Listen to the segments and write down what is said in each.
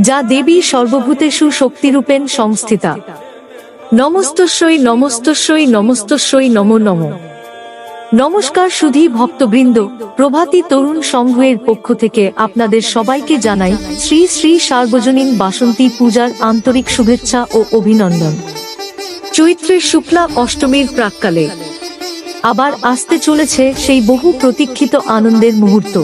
যা দেবী সর্বভূতেষু শক্তিরূপেণ সংস্থিতা। নমস্তস্যৈ নমস্তস্যৈ নমস্তস্যৈ নমো নমঃ। নমস্কার সুধী ভক্তবৃন্দ, প্রভাতী তরুণ সংঘের পক্ষ থেকে আপনাদের সবাইকে জানাই শ্রী শ্রী সার্বজনীন বাসন্তী পূজার আন্তরিক শুভেচ্ছা ও অভিনন্দন। চৈত্রের শুক্লা অষ্টমীর প্রাক্কালে আবার আসতে চলেছে সেই বহু প্রতীক্ষিত আনন্দের মুহূর্ত।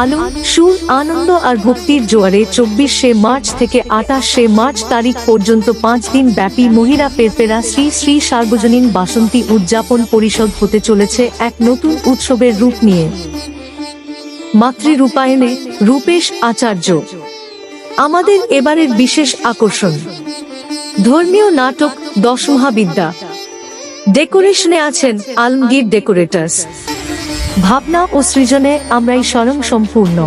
আলো, সুর, আনন্দ আর ভক্তির জোয়ারে 24শে মার্চ থেকে 28শে মার্চ তারিখ পর্যন্ত 5 দিন ব্যাপী মহিরা পেরপেরা শ্রী শ্রী সার্বজনীন বাসন্তী উদযাপন পরিষদ হতে চলেছে এক নতুন উৎসবের রূপ নিয়ে। মাতৃরূপায়ণে রূপেশ আচার্য আমাদের এবারের বিশেষ আকর্ষণ। ধর্মীয় নাটক 10 মহাবিদ্যা। ডেকোরেশনে আছেন আলমগীর ডেকোরেটার্স। ভাবনা ও সৃজনে আমরাই স্বয়ং সম্পূর্ণ।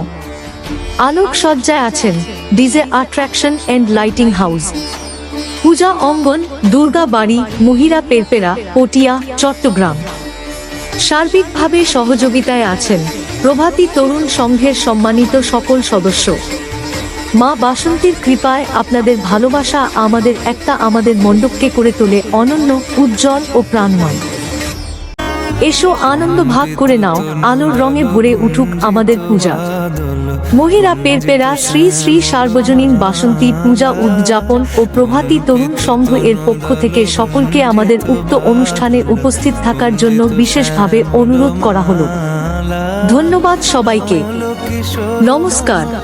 আলোকসজ্জায় আছেন DJ attraction and lighting house. পূজা অঙ্গন দুর্গা বাড়ি, মহিরা পেরপেরা, পটিয়া, চট্টগ্রাম। সার্বিকভাবে সহযোগিতায় আছেন প্রভাতী তরুণ সংঘের সম্মানিত সকল সদস্য। মা বাসন্তীর কৃপায় আপনাদের ভালোবাসা আমাদের মণ্ডপকে করে তোলে অনন্য, উজ্জ্বল ও প্রাণময়। এসো আনন্দ ভাগ করে নাও, আলোর রঙে ভরে উঠুক আমাদের পূজা। মহিরা পেরপেরা শ্রী শ্রী সার্বজনীন বাসন্তী পূজা উদযাপন ও প্রভাতী তরুণ সংঘ এর পক্ষ থেকে সকলকে আমাদের উক্ত অনুষ্ঠানে উপস্থিত থাকার জন্য বিশেষভাবে অনুরোধ করা হলো। ধন্যবাদ সবাইকে। নমস্কার।